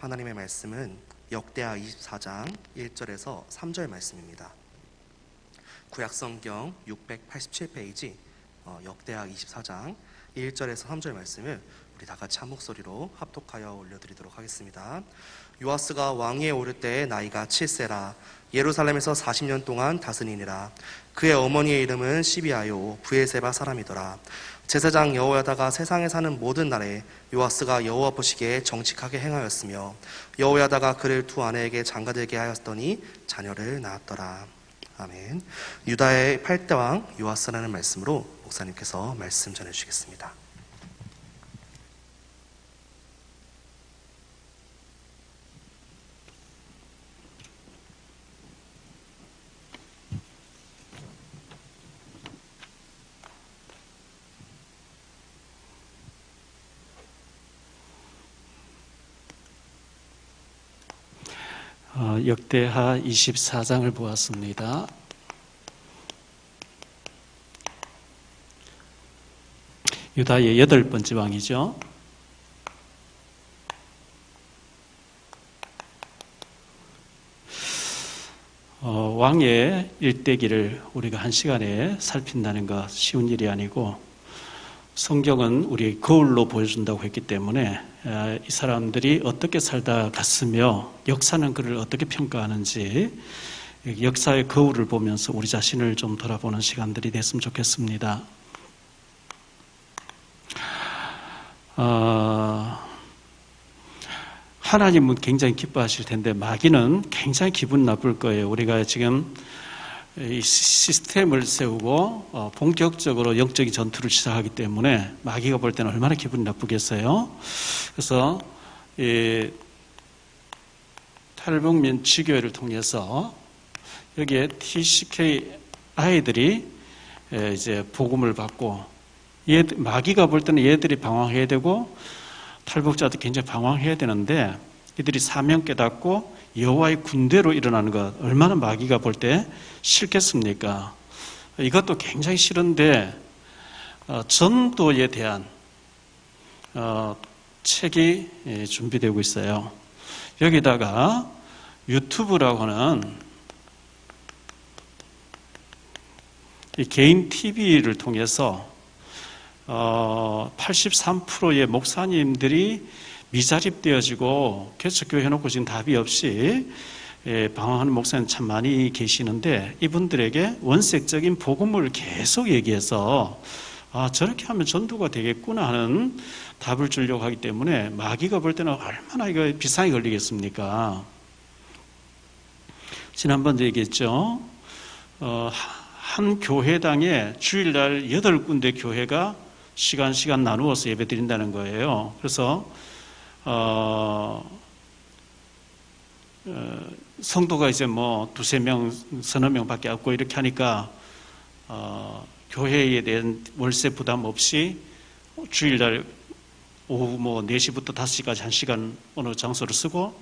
하나님의 말씀은 역대하 24장 1절에서 3절 말씀입니다. 구약성경 687페이지 역대하 24장 1절에서 3절 말씀을 우리 다같이 한 목소리로 합독하여 올려드리도록 하겠습니다. 요아스가 왕위에 오를 때에 나이가 7세라 예루살렘에서 40년 동안 다스리니라. 그의 어머니의 이름은 시비아요 브에세바 사람이더라. 제사장 여호야다가 세상에 사는 모든 날에 요아스가 여호와 보시기에 정직하게 행하였으며 여호야다가 그를 두 아내에게 장가들게 하였더니 자녀를 낳았더라. 아멘. 유다의 8대 왕 요아스라는 말씀으로 목사님께서 말씀 전해주시겠습니다. 역대하 24장을 보았습니다. 유다의 8번째 왕이죠. 왕의 일대기를 우리가 한 시간에 살핀다는 것 쉬운 일이 아니고, 성경은 우리 거울로 보여준다고 했기 때문에 이 사람들이 어떻게 살다 갔으며 역사는 그를 어떻게 평가하는지 역사의 거울을 보면서 우리 자신을 좀 돌아보는 시간들이 됐으면 좋겠습니다. 하나님은 굉장히 기뻐하실 텐데 마귀는 굉장히 기분 나쁠 거예요. 우리가 지금 이 시스템을 세우고 본격적으로 영적인 전투를 시작하기 때문에 마귀가 볼 때는 얼마나 기분이 나쁘겠어요. 그래서 이 탈북민 지교회를 통해서 여기에 TCK 아이들이 이제 복음을 받고, 마귀가 볼 때는 얘들이 방황해야 되고 탈북자도 굉장히 방황해야 되는데, 이들이 사명 깨닫고 여호와의 군대로 일어나는 것 얼마나 마귀가 볼 때 싫겠습니까? 이것도 굉장히 싫은데 전도에 대한 책이 준비되고 있어요. 여기다가 유튜브라고 하는 이 개인 TV를 통해서 83%의 목사님들이 미자립되어지고 개척교회 해놓고 지금 답이 없이 방황하는 목사님 참 많이 계시는데, 이분들에게 원색적인 복음을 계속 얘기해서 저렇게 하면 전도가 되겠구나 하는 답을 주려고 하기 때문에 마귀가 볼 때는 얼마나 이거 비상이 걸리겠습니까? 지난번도 얘기했죠. 한 교회당에 주일날 8군데 교회가 시간 나누어서 예배 드린다는 거예요. 그래서 성도가 이제 뭐 두세 명, 서너 명밖에 없고 이렇게 하니까 교회에 대한 월세 부담 없이 주일날 오후 뭐 4시부터 5시까지 1시간 어느 장소를 쓰고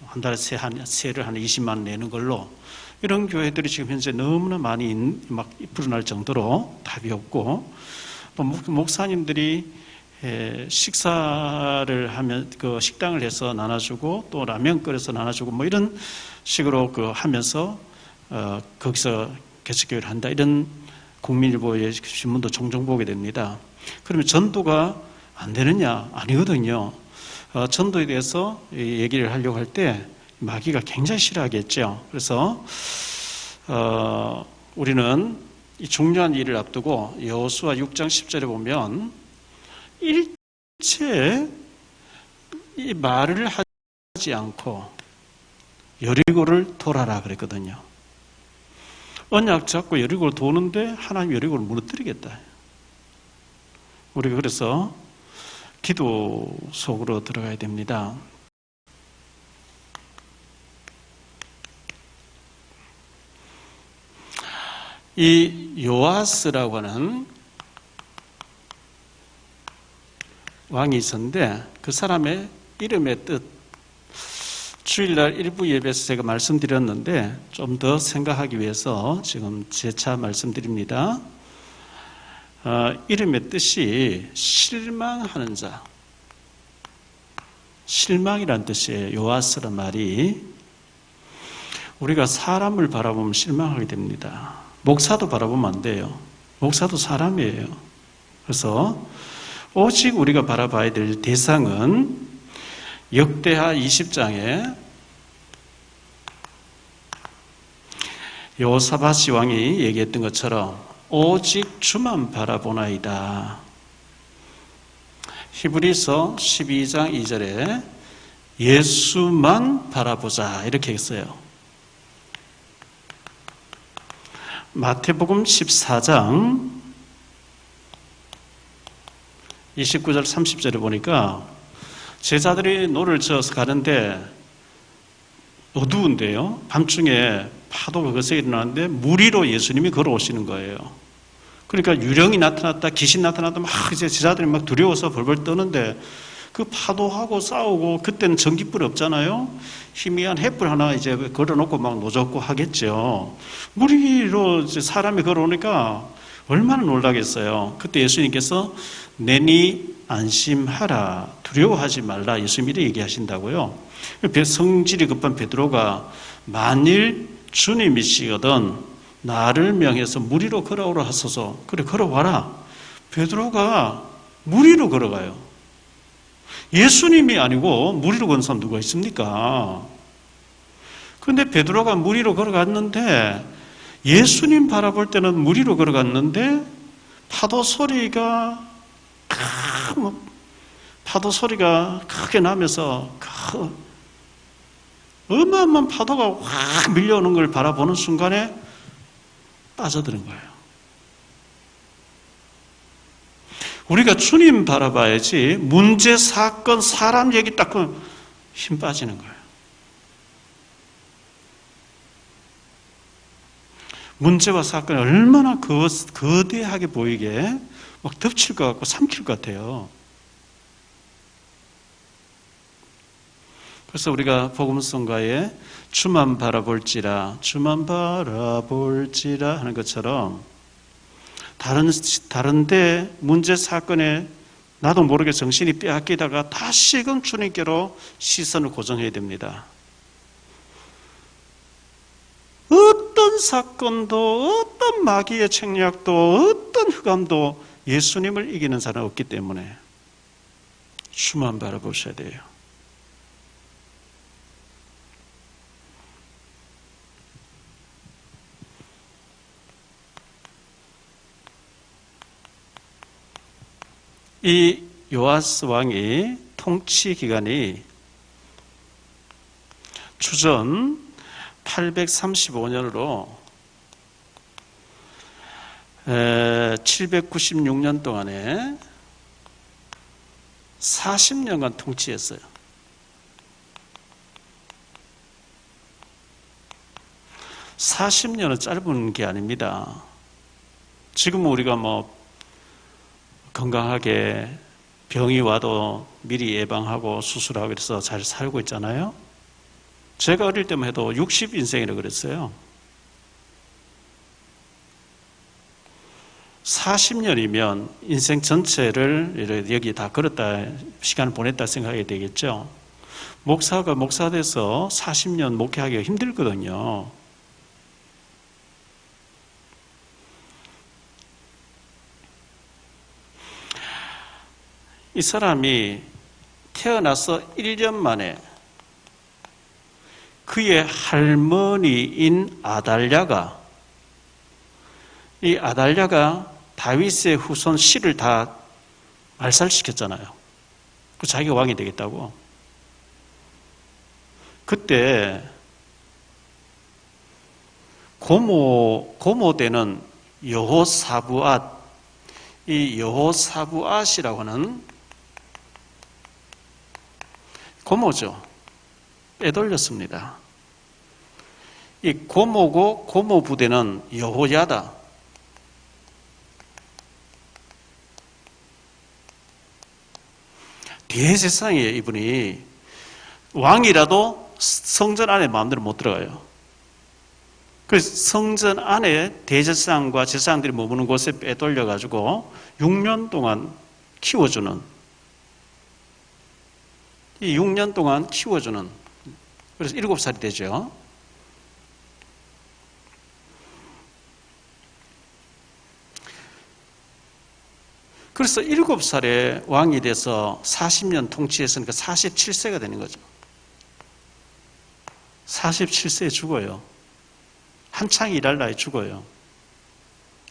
한 달에 세를 한 20만 원 내는 걸로, 이런 교회들이 지금 현재 너무나 많이 막 불어날 정도로 답이 없고, 또 목사님들이 식사를 하면 식당을 해서 나눠주고 또 라면 끓여서 나눠주고 뭐 이런 식으로 하면서 거기서 개척교회를 한다, 이런 국민일보의 신문도 종종 보게 됩니다. 그러면 전도가 안 되느냐? 아니거든요. 전도에 대해서 얘기를 하려고 할 때 마귀가 굉장히 싫어하겠죠. 그래서 우리는 이 중요한 일을 앞두고 여호수아 6장 10절에 보면 일체 이 말을 하지 않고 여리고를 돌아라 그랬거든요. 언약 잡고 여리고를 도는데 하나님 여리고를 무너뜨리겠다. 우리가 그래서 기도 속으로 들어가야 됩니다. 이 요아스라고 하는 왕이 있었는데, 그 사람의 이름의 뜻, 주일날 일부 예배에서 제가 말씀드렸는데 좀 더 생각하기 위해서 지금 재차 말씀드립니다. 이름의 뜻이 실망하는 자, 실망이란 뜻이에요. 요아스란 말이. 우리가 사람을 바라보면 실망하게 됩니다. 목사도 바라보면 안 돼요. 목사도 사람이에요. 그래서 오직 우리가 바라봐야 될 대상은 역대하 20장에 여호사밧 왕이 얘기했던 것처럼 오직 주만 바라보나이다. 히브리서 12장 2절에 예수만 바라보자 이렇게 했어요. 마태복음 14장 29절 30절에 보니까 제자들이 노를 저어서 가는데 어두운데요. 밤중에 파도가 거세게 일어나는데 물 위로 예수님이 걸어오시는 거예요. 그러니까 유령이 나타났다, 귀신 나타났다, 막 이제 제자들이 막 두려워서 벌벌 떠는데 그 파도하고 싸우고 그때는 전기불이 없잖아요. 희미한 횃불 하나 이제 걸어놓고 막 노젓고 하겠죠. 물 위로 이제 사람이 걸어오니까 얼마나 놀라겠어요. 그때 예수님께서 내니 안심하라, 두려워하지 말라, 예수님이 이렇게 얘기하신다고요. 성질이 급한 베드로가 만일 주님이시거든 나를 명해서 물 위로 걸어오라 하소서. 그래, 걸어와라. 베드로가 물 위로 걸어가요. 예수님이 아니고 물 위로 건 사람 누가 있습니까? 그런데 베드로가 물 위로 걸어갔는데 예수님 바라볼 때는 물 위로 걸어갔는데 파도 소리가 크게 나면서 어마어마한 파도가 확 밀려오는 걸 바라보는 순간에 빠져드는 거예요. 우리가 주님 바라봐야지 문제, 사건, 사람 얘기 딱 힘 빠지는 거예요. 문제와 사건이 얼마나 거대하게 보이게 막 덮칠 것 같고 삼킬 것 같아요. 그래서 우리가 복음성가에 주만 바라볼지라 하는 것처럼 다른데 문제 사건에 나도 모르게 정신이 빼앗기다가 다시금 주님께로 시선을 고정해야 됩니다. 어떤 사건도 어떤 마귀의 책략도 어떤 흑암도 예수님을 이기는 사람은 없기 때문에 주만 바라보셔야 돼요. 이 요아스 왕이 통치 기간이 주전 835년으로 796년 동안에 40년간 통치했어요. (40년은) 짧은 게 아닙니다. 지금 우리가 건강하게 병이 와도 미리 예방하고 수술하고 그래서 잘 살고 있잖아요. 제가 어릴 때만 해도 60인생이라고 그랬어요. 40년이면 인생 전체를 여기 다 걸었다, 시간을 보냈다 생각해야 되겠죠. 목사가 목사 돼서 40년 목회하기가 힘들거든요. 이 사람이 태어나서 1년 만에 그의 할머니인 아달랴가, 이 아달랴가 다윗의 후손 씨를 다 말살시켰잖아요. 그 자기가 왕이 되겠다고. 그때 고모되는 여호사부앗, 이 여호사부앗이라고 하는 고모죠. 빼돌렸습니다. 이 고모고 고모 부대는 여호야다. 대제사장이에요. 이분이 왕이라도 성전 안에 마음대로 못 들어가요. 그래서 성전 안에 대제사장과 제사장들이 머무는 곳에 빼돌려가지고 6년 동안 키워주는 이 6년 동안 키워주는, 그래서 7살이 되죠. 그래서 7살에 왕이 돼서 40년 통치했으니까 47세가 되는 거죠. 47세에 죽어요. 한창 일할 나이에 죽어요.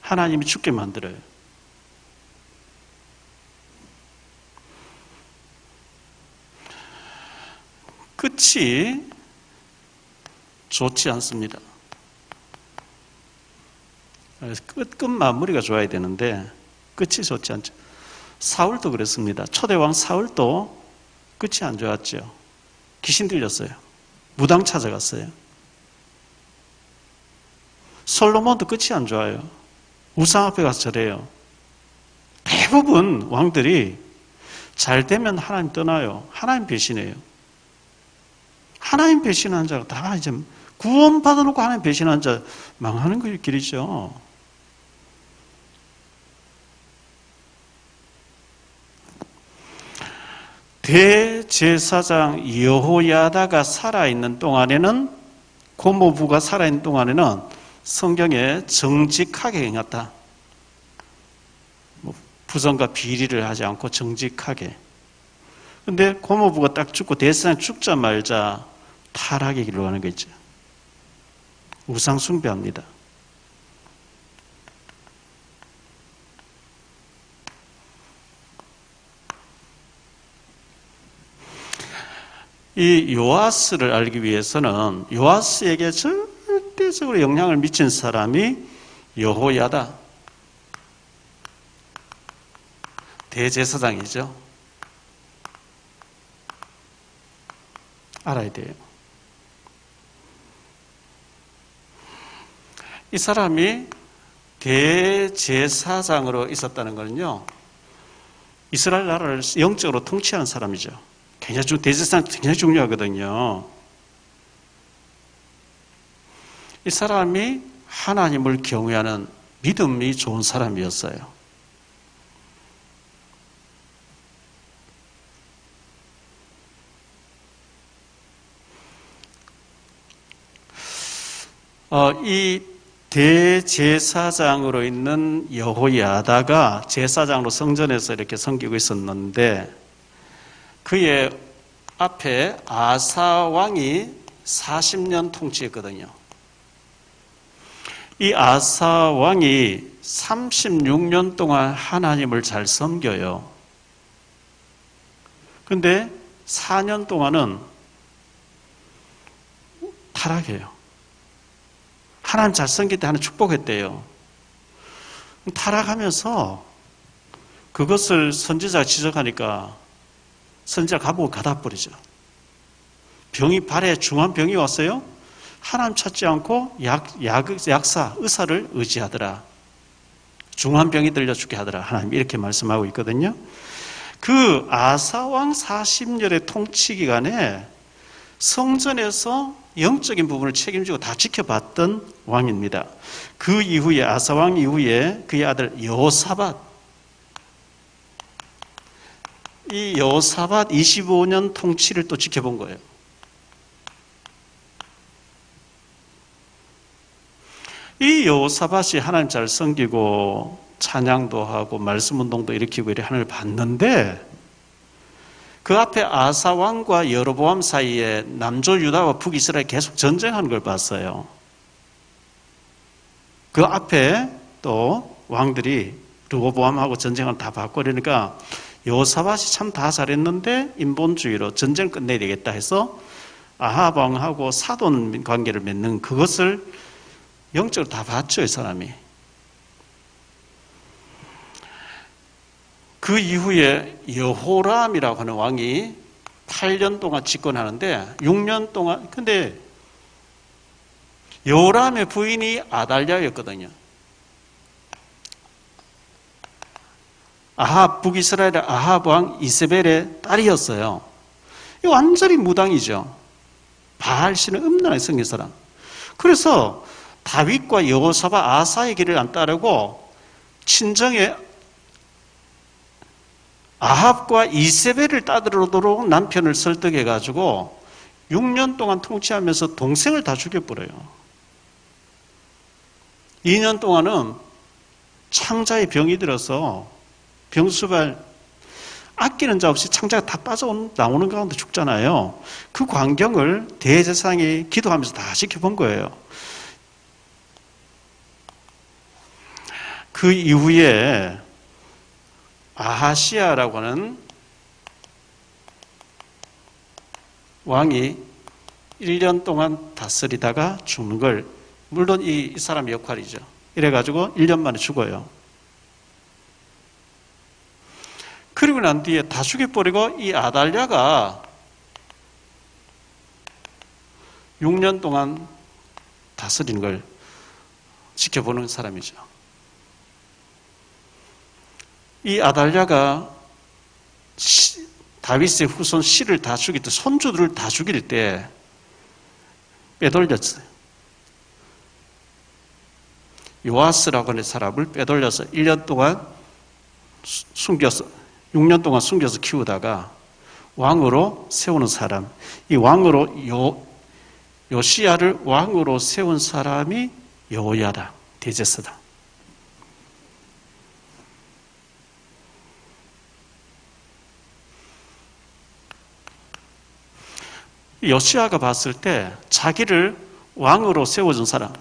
하나님이 죽게 만들어요. 끝이 좋지 않습니다. 끝 마무리가 좋아야 되는데 끝이 좋지 않죠. 사울도 그랬습니다. 초대왕 사울도 끝이 안 좋았죠. 귀신 들렸어요. 무당 찾아갔어요. 솔로몬도 끝이 안 좋아요. 우상 앞에 가서 절해요. 대부분 왕들이 잘 되면 하나님 떠나요. 하나님 배신해요. 하나님 배신한 자가 다 이제 구원 받아놓고 하나님 배신한 자 망하는 길이죠. 대제사장 여호야다가 살아있는 동안에는, 고모부가 살아있는 동안에는 성경에 정직하게 행했다. 부정과 비리를 하지 않고 정직하게. 근데 고모부가 딱 죽고 대제사장 죽자마자 타락의 길로 가는 거 있죠. 우상 숭배합니다. 이 요아스를 알기 위해서는 요아스에게 절대적으로 영향을 미친 사람이 여호야다, 대제사장이죠. 알아야 돼요. 이 사람이 대제사장으로 있었다는 것은요, 이스라엘 나라를 영적으로 통치하는 사람이죠. 대제사장 굉장히 중요하거든요. 이 사람이 하나님을 경외하는 믿음이 좋은 사람이었어요. 이 대제사장으로 있는 여호야다가 제사장으로 성전에서 이렇게 섬기고 있었는데, 그의 앞에 아사 왕이 40년 통치했거든요. 이 아사 왕이 36년 동안 하나님을 잘 섬겨요. 그런데 4년 동안은 타락해요. 하나님 잘 섬길 때 하나님 축복했대요. 타락하면서 그것을 선지자가 지적하니까 선지자가 감옥을 가다 버리죠. 발에 중한 병이 왔어요. 하나님 찾지 않고 약사, 의사를 의지하더라. 중한 병이 들려 죽게 하더라. 하나님 이렇게 말씀하고 있거든요. 그 아사왕 40년의 통치 기간에 성전에서 영적인 부분을 책임지고 다 지켜봤던 왕입니다. 그 이후에, 아사왕 이후에 그의 아들 여호사밧, 이 여호사밧 25년 통치를 또 지켜본 거예요. 이 여호사밧이 하나님 잘 섬기고 찬양도 하고 말씀 운동도 일으키고 이렇게 하나님을 봤는데, 그 앞에 아사 왕과 여로보암 사이에 남조 유다와 북이스라엘이 계속 전쟁하는 걸 봤어요. 그 앞에 또 왕들이 르호보암하고 전쟁을 다 봤고, 그러니까 여호사밧이 참 다 잘했는데 인본주의로 전쟁을 끝내야 되겠다 해서 아합 왕하고 사돈 관계를 맺는, 그것을 영적으로 다 봤죠, 이 사람이. 그 이후에 여호람이라고 하는 왕이 8년 동안 집권하는데 6년 동안, 근데 여호람의 부인이 아달랴였거든요. 아합, 북이스라엘의 아합 왕 이세벨의 딸이었어요. 이 완전히 무당이죠. 바알신을 음란하게 섬긴 사람. 그래서 다윗과 여호사밧, 아사의 길을 안 따르고 친정의 아합과 이세벨을 따르도록 남편을 설득해가지고 6년 동안 통치하면서 동생을 다 죽여버려요. 2년 동안은 창자에 병이 들어서 병수발 아끼는 자 없이 창자가 다 빠져나오는 가운데 죽잖아요. 그 광경을 대제사장이 기도하면서 다 지켜본 거예요. 그 이후에 아하시아라고 하는 왕이 1년 동안 다스리다가 죽는 걸, 물론 이 사람의 역할이죠. 이래가지고 1년 만에 죽어요. 그리고 난 뒤에 다 죽여버리고 이 아달랴가 6년 동안 다스리는 걸 지켜보는 사람이죠. 이 아달랴가 다윗의 후손 씨를 다 죽일 때, 손주들을 다 죽일 때 빼돌렸어요. 요아스라고 하는 사람을 빼돌려서 1년 동안 숨겨서, 6년 동안 숨겨서 키우다가 왕으로 세우는 사람, 이 왕으로 요시야를 왕으로 세운 사람이 여호야다, 대제사다. 요시야가 봤을 때 자기를 왕으로 세워준 사람,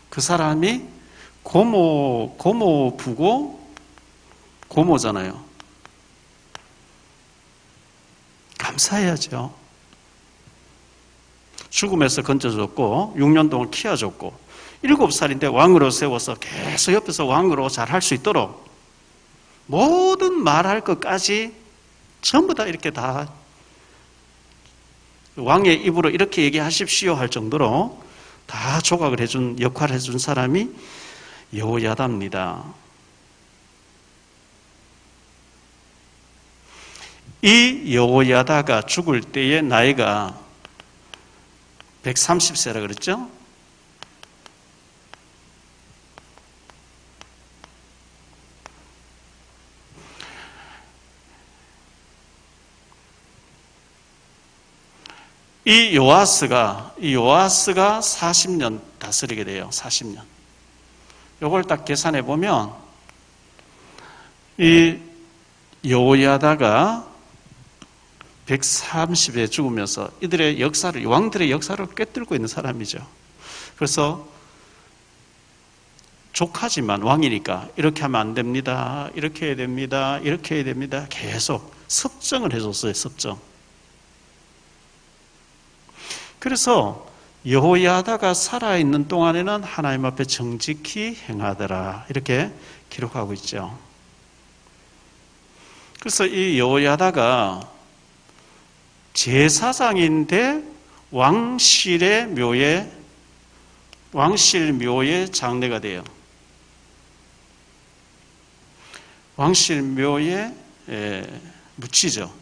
그 사람이 고모부고 고모잖아요. 감사해야죠. 죽음에서 건져줬고 6년 동안 키워줬고 7살인데 왕으로 세워서 계속 옆에서 왕으로 잘 할 수 있도록 모든 말할 것까지 전부 다 이렇게 다 왕의 입으로 이렇게 얘기하십시오 할 정도로 다 조각을 해준, 역할을 해준 사람이 여호야다입니다. 이 여호야다가 죽을 때의 나이가 130세라 그랬죠? 이 요아스가 40년 다스리게 돼요. 40년. 요걸 딱 계산해 보면 이 여호야다가 130에 죽으면서 이들의 역사를, 왕들의 역사를 꿰뚫고 있는 사람이죠. 그래서 족하지만 왕이니까 이렇게 하면 안 됩니다. 이렇게 해야 됩니다. 이렇게 해야 됩니다. 계속 섭정을 해줬어요. 섭정. 그래서 여호야다가 살아있는 동안에는 하나님 앞에 정직히 행하더라, 이렇게 기록하고 있죠. 그래서 이 여호야다가 제사장인데 왕실 묘에 장례가 돼요. 왕실 묘에 묻히죠.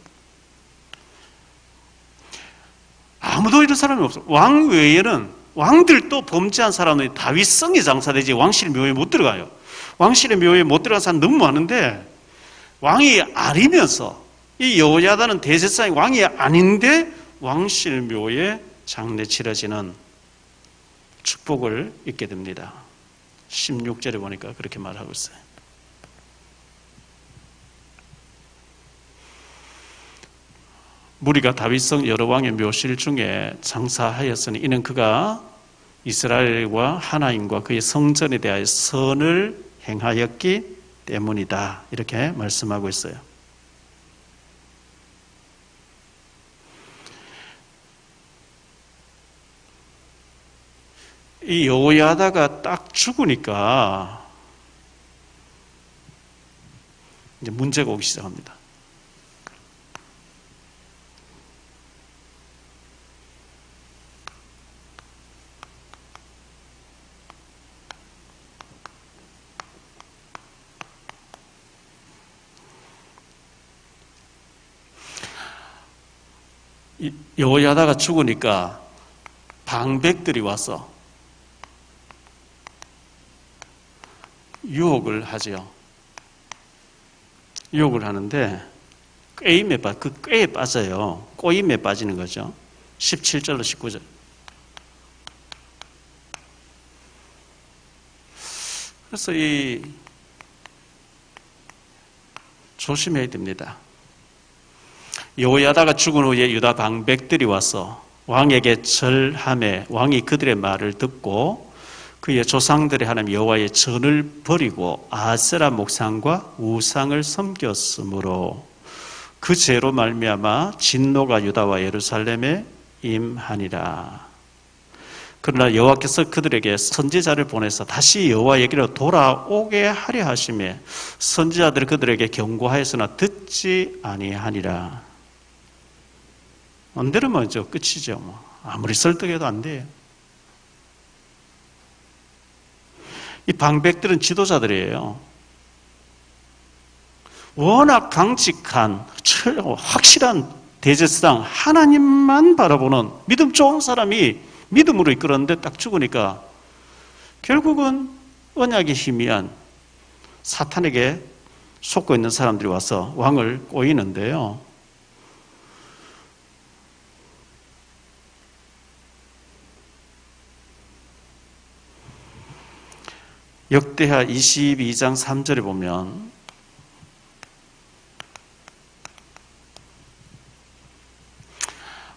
아무도 이런 사람이 없어. 왕 외에는, 왕들도 범죄한 사람은 다윗성에 장사되지 왕실 묘에 못 들어가요. 왕실의 묘에 못 들어간 사람 너무 많은데, 왕이 아니면서, 이 여호야다는 대제사장이 왕이 아닌데 왕실 묘에 장례 치러지는 축복을 잊게 됩니다. 16절에 보니까 그렇게 말하고 있어요. 무리가 다윗성 여러 왕의 묘실 중에 장사하였으니 이는 그가 이스라엘과 하나님과 그의 성전에 대하여 선을 행하였기 때문이다, 이렇게 말씀하고 있어요. 이 여호야다가 딱 죽으니까 이제 문제가 오기 시작합니다. 여호야다가 죽으니까 방백들이 와서 유혹을 하지요. 유혹을 하는데 그 꾀에 빠져요. 꼬임에 빠지는 거죠. 17절로 19절. 그래서 조심해야 됩니다. 여호야다가 죽은 후에 유다 방백들이 와서 왕에게 절하매 왕이 그들의 말을 듣고 그의 조상들의 하나님 여호와의 전을 버리고 아세라 목상과 우상을 섬겼으므로 그 죄로 말미암아 진노가 유다와 예루살렘에 임하니라. 그러나 여호와께서 그들에게 선지자를 보내서 다시 여호와에게로 돌아오게 하려 하시매 선지자들이 그들에게 경고하였으나 듣지 아니하니라. 안 들으면 끝이죠. 아무리 설득해도 안 돼요. 이 방백들은 지도자들이에요. 워낙 강직한 확실한 대제사장 하나님만 바라보는 믿음 좋은 사람이 믿음으로 이끌었는데 딱 죽으니까 결국은 언약이 희미한 사탄에게 속고 있는 사람들이 와서 왕을 꼬이는데요. 역대하 22장 3절에 보면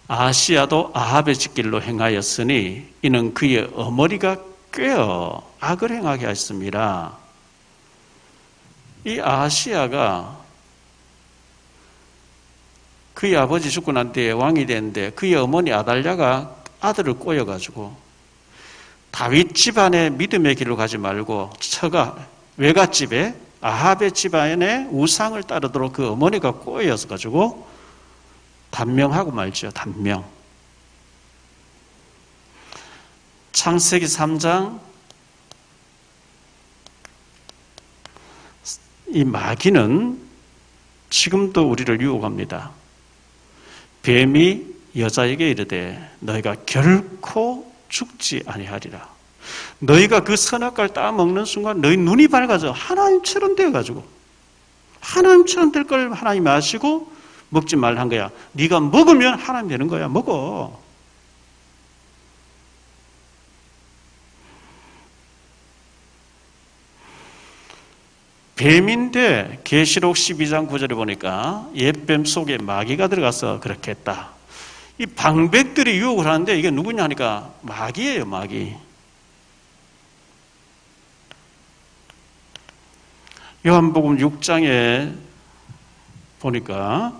아하시야도 아합의 짓길로 행하였으니 이는 그의 어머니가 꾀어 악을 행하게 하였습니다. 이 아하시야가 그의 아버지 죽고 난 뒤에 왕이 됐는데 그의 어머니 아달랴가 아들을 꼬여가지고 다윗 집안의 믿음의 길로 가지 말고 처가 외갓집에 아합의 집안의 우상을 따르도록 그 어머니가 꼬여서 가지고 단명하고 말죠. 단명. 창세기 3장 이 마귀는 지금도 우리를 유혹합니다. 뱀이 여자에게 이르되 너희가 결코 죽지 아니하리라. 너희가 그 선악과를 따먹는 순간 너희 눈이 밝아져 하나님처럼 되어가지고 하나님처럼 될 걸 하나님이 아시고 먹지 말라 한 거야. 네가 먹으면 하나님 되는 거야. 먹어. 뱀인데 계시록 12장 9절에 보니까 옛뱀 속에 마귀가 들어가서 그렇게 했다. 이 방백들이 유혹을 하는데 이게 누구냐 하니까 마귀예요. 마귀. 요한복음 6장에 보니까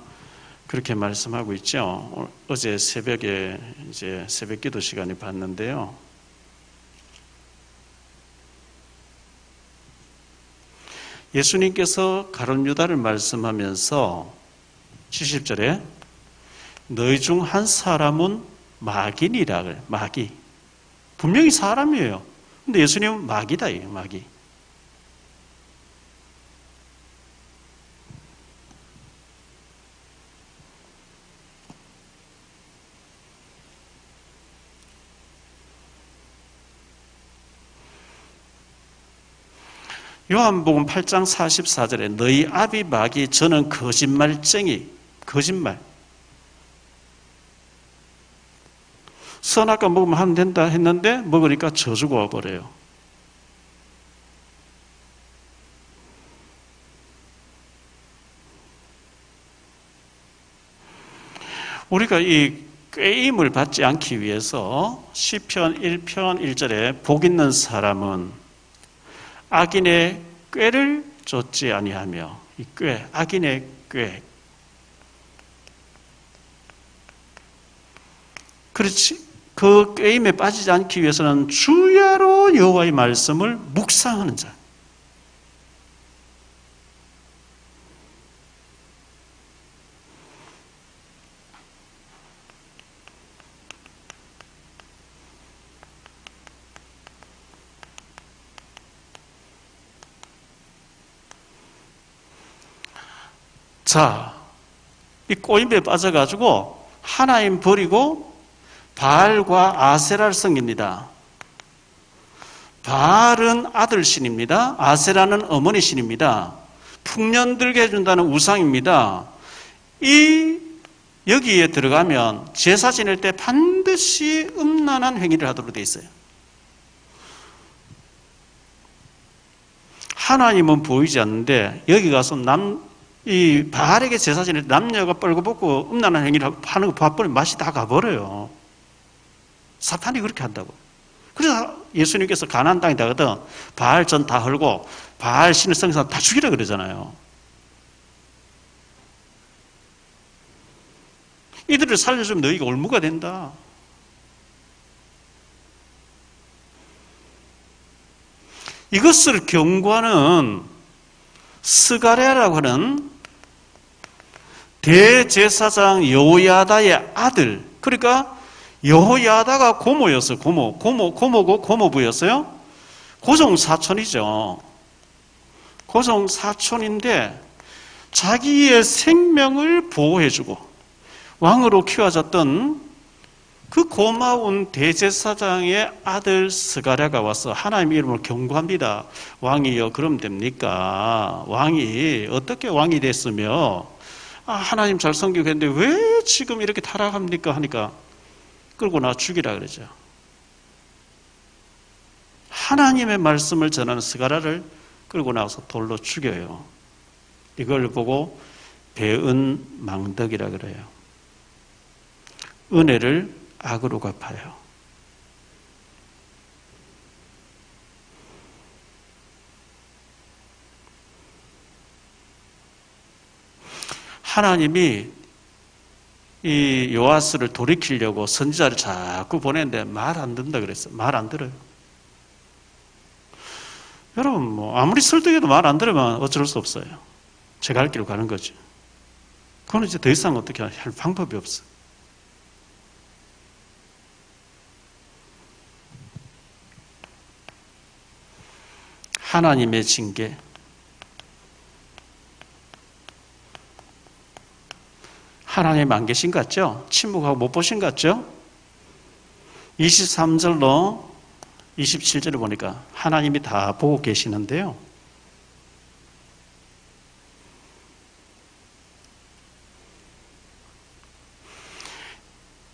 그렇게 말씀하고 있죠. 어제 새벽에 이제 새벽 기도 시간에 봤는데요. 예수님께서 가룟 유다를 말씀하면서 70절에 너희 중 한 사람은 마귀니라 그래. 마귀. 분명히 사람이에요. 근데 예수님은 마귀다. 마귀. 요한복음 8장 44절에 너희 아비 마귀 저는 거짓말쟁이. 거짓말. 선악과 먹으면 하면 된다 했는데 먹으니까 저주가 와버려요. 우리가 이 꾀임을 받지 않기 위해서 시편 1편 1절에 복 있는 사람은 악인의 꾀를 쫓지 아니하며 이 꾀, 악인의 꾀. 그렇지. 그 꾀임에 빠지지 않기 위해서는 주야로 여호와의 말씀을 묵상하는 자. 자, 이 꼬임에 빠져가지고 하나님 버리고 바알과 아세라를 섬깁니다. 바알은 아들 신입니다. 아세라는 어머니 신입니다. 풍년 들게 해준다는 우상입니다. 여기에 들어가면 제사 지낼 때 반드시 음란한 행위를 하도록 되어 있어요. 하나님은 보이지 않는데 여기 가서 이 바알에게 제사 지낼 때 남녀가 뻘거벗고 음란한 행위를 하는 거 봐버리면 맛이 다 가버려요. 사탄이 그렇게 한다고. 그래서 예수님께서 가나안 땅에 가거든 바알 전 다 헐고 바알 신을 섬긴 사람 다 죽이라 그러잖아요. 이들을 살려주면 너희가 올무가 된다. 이것을 경고하는 스가랴라고 하는 대제사장 여호야다의 아들, 그러니까 여호야다가 고모였어요. 고모부였어요. 고종 사촌이죠. 고종 사촌인데 자기의 생명을 보호해주고 왕으로 키워졌던 그 고마운 대제사장의 아들 스가랴가 와서 하나님의 이름으로 경고합니다. 왕이여 그럼 됩니까? 왕이 어떻게 왕이 됐으며 하나님 잘 섬기겠는데 왜 지금 이렇게 타락합니까? 하니까 끌고 나 죽이라 그러죠. 하나님의 말씀을 전하는 스가랴를 끌고 나와서 돌로 죽여요. 이걸 보고 배은망덕이라 그래요. 은혜를 악으로 갚아요. 하나님이 이 요아스를 돌이키려고 선지자를 자꾸 보내는데 말 안 듣는다 그랬어요. 말 안 들어요. 여러분 아무리 설득해도 말 안 들으면 어쩔 수 없어요. 제가 할 길로 가는 거죠. 그건 이제 더 이상 어떻게 할 방법이 없어요. 하나님의 징계. 하나님 안 계신 것 같죠? 침묵하고 못 보신 것 같죠? 23절로 27절을 보니까 하나님이 다 보고 계시는데요.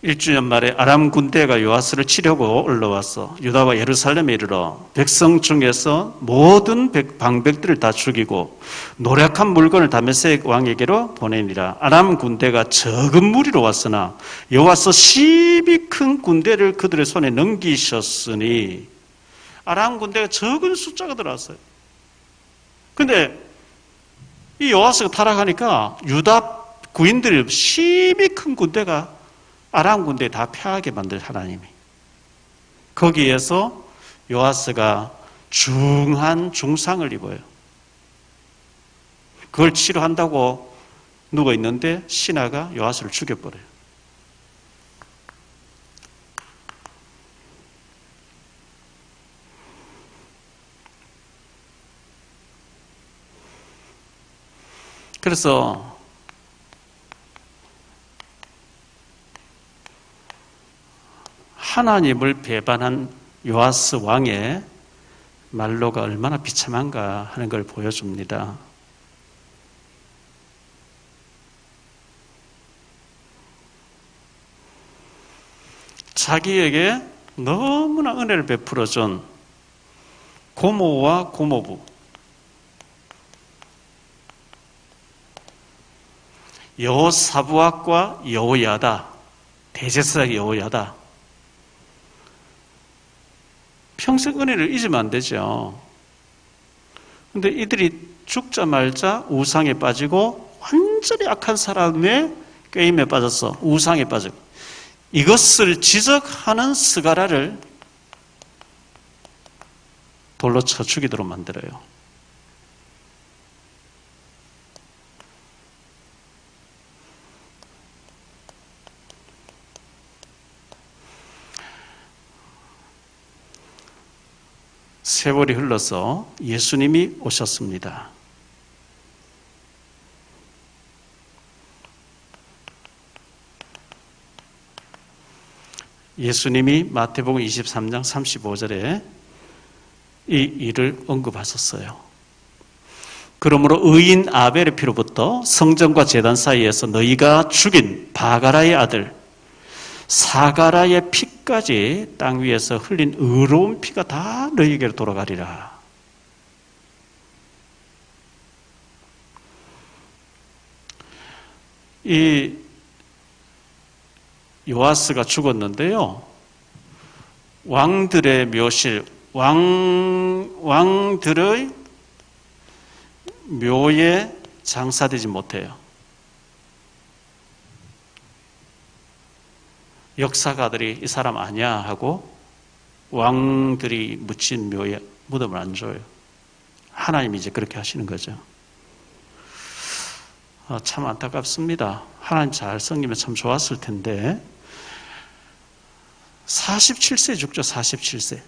1주년 말에 아람 군대가 요아스를 치려고 올라와서 유다와 예루살렘에 이르러 백성 중에서 모든 방백들을 다 죽이고 노력한 물건을 다메섹 왕에게로 보내니라. 아람 군대가 적은 무리로 왔으나 여호와서 심히 큰 군대를 그들의 손에 넘기셨으니 아람 군대가 적은 숫자가 들어왔어요. 근데 이 여호와스가 타락하니까 유다 구인들이 심히 큰 군대가 아람 군대에 다 패하게 만들 하나님이. 거기에서 요아스가 중한 중상을 입어요. 그걸 치료한다고 누워 있는데 신하가 요아스를 죽여버려요. 그래서 하나님을 배반한 요아스 왕의 말로가 얼마나 비참한가 하는 걸 보여줍니다. 자기에게 너무나 은혜를 베풀어준 고모와 고모부, 여호사부악과 여호야다, 대제사장 여호야다, 평생 은혜를 잊으면 안 되죠. 근데 이들이 죽자마자 우상에 빠지고 완전히 악한 사람의 게임에 빠져서 우상에 빠지고 이것을 지적하는 스가랴를 돌로 쳐 죽이도록 만들어요. 세월이 흘러서 예수님이 오셨습니다. 예수님이 마태복음 23장 35절에 이 일을 언급하셨어요. 그러므로 의인 아벨의 피로부터 성전과 제단 사이에서 너희가 죽인 바가라의 아들 사가라의 피까지 땅 위에서 흘린 의로운 피가 다 너희에게로 돌아가리라. 이 요아스가 죽었는데요. 왕들의 묘실, 왕들의 묘에 장사되지 못해요. 역사가들이 이 사람 아니야 하고 왕들이 묻힌 묘에 무덤을 안 줘요. 하나님이 이제 그렇게 하시는 거죠. 참 안타깝습니다. 하나님 잘 섬기면 참 좋았을 텐데 47세 죽죠. 47세.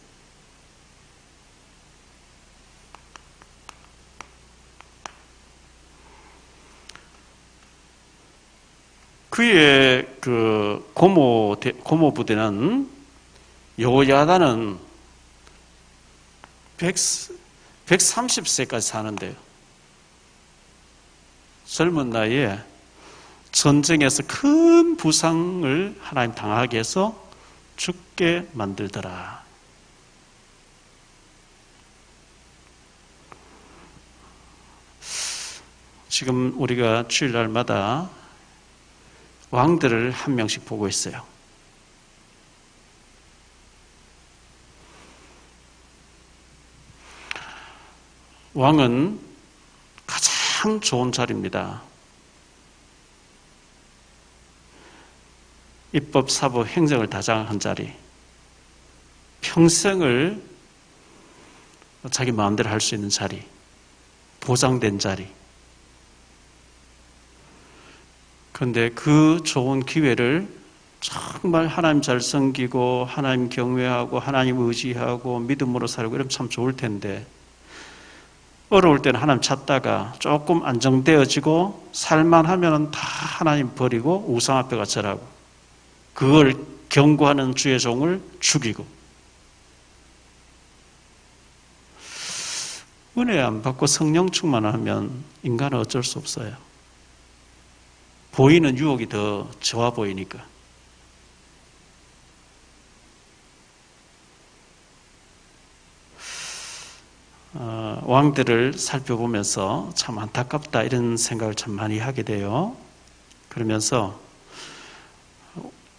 그의 그 고모 부대는 여호야다는 130세까지 사는데요. 젊은 나이에 전쟁에서 큰 부상을 하나님 당하게 해서 죽게 만들더라. 지금 우리가 주일날마다 왕들을 한 명씩 보고 있어요. 왕은 가장 좋은 자리입니다. 입법, 사법, 행정을 다 장악한 자리. 평생을 자기 마음대로 할 수 있는 자리. 보장된 자리. 그런데 그 좋은 기회를 정말 하나님 잘 섬기고 하나님 경외하고 하나님 의지하고 믿음으로 살고 이러면 참 좋을 텐데 어려울 때는 하나님 찾다가 조금 안정되어지고 살만하면 다 하나님 버리고 우상 앞에 가 절하고 그걸 경고하는 주의 종을 죽이고 은혜 안 받고 성령 충만하면 인간은 어쩔 수 없어요. 보이는 유혹이 더 좋아 보이니까. 왕들을 살펴보면서 참 안타깝다 이런 생각을 참 많이 하게 돼요. 그러면서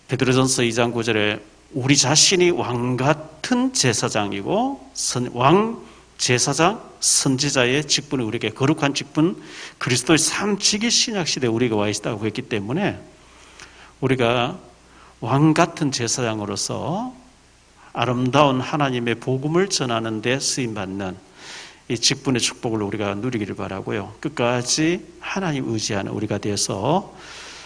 베드로전서 2장 9절에 우리 자신이 왕 같은 제사장이고 왕 제사장 선지자의 직분이 우리에게 거룩한 직분 그리스도의 삼치기 신약시대에 우리가 와 있다고 했기 때문에 우리가 왕 같은 제사장으로서 아름다운 하나님의 복음을 전하는 데 쓰임받는 이 직분의 축복을 우리가 누리기를 바라고요. 끝까지 하나님 의지하는 우리가 되어서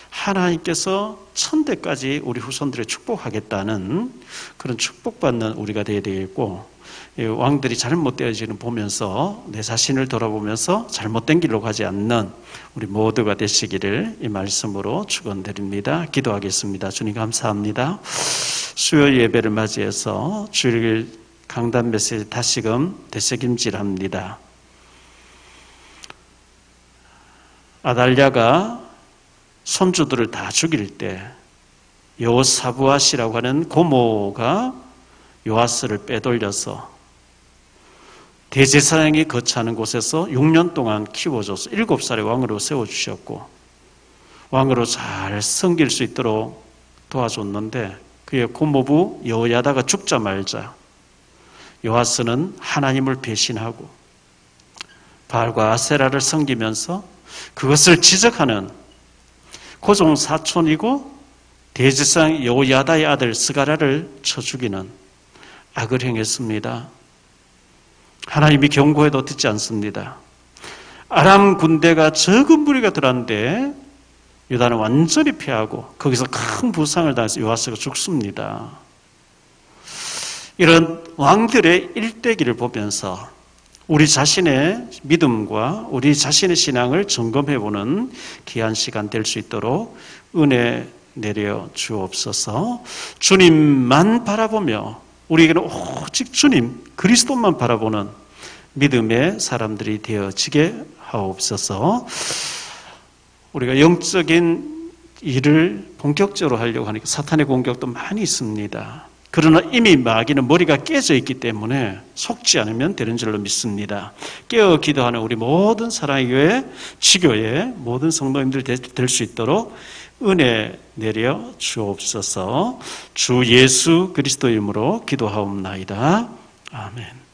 하나님께서 천대까지 우리 후손들을 축복하겠다는 그런 축복받는 우리가 되어야 되겠고 왕들이 잘못되어지는 보면서 내 자신을 돌아보면서 잘못된 길로 가지 않는 우리 모두가 되시기를 이 말씀으로 축원드립니다. 기도하겠습니다. 주님 감사합니다. 수요일 예배를 맞이해서 주일 강단 메시지 다시금 되새김질합니다. 아달랴가 손주들을 다 죽일 때 여호사부앗이라고 하는 고모가 요아스를 빼돌려서 대제사장이 거처하는 곳에서 6년 동안 키워줘서 7살의 왕으로 세워주셨고 왕으로 잘 섬길 수 있도록 도와줬는데 그의 고모부 여호야다가 죽자마자 요아스는 하나님을 배신하고 바알과 아세라를 섬기면서 그것을 지적하는 고종 사촌이고 대제사장 여호야다의 아들 스가랴를 쳐 죽이는 악을 행했습니다. 하나님이 경고해도 듣지 않습니다. 아람 군대가 적은 무리가 들어왔는데 유다는 완전히 패하고 거기서 큰 부상을 당해서 요아스가 죽습니다. 이런 왕들의 일대기를 보면서 우리 자신의 믿음과 우리 자신의 신앙을 점검해보는 귀한 시간 될 수 있도록 은혜 내려 주옵소서. 주님만 바라보며 우리에게는 오직 주님 그리스도만 바라보는 믿음의 사람들이 되어지게 하옵소서. 우리가 영적인 일을 본격적으로 하려고 하니까 사탄의 공격도 많이 있습니다. 그러나 이미 마귀는 머리가 깨져 있기 때문에 속지 않으면 되는 줄로 믿습니다. 깨어 기도하는 우리 모든 사랑의 교회, 지교의 모든 성도님들 될 수 있도록 은혜 내려 주옵소서. 주 예수 그리스도 이름으로 기도하옵나이다. 아멘.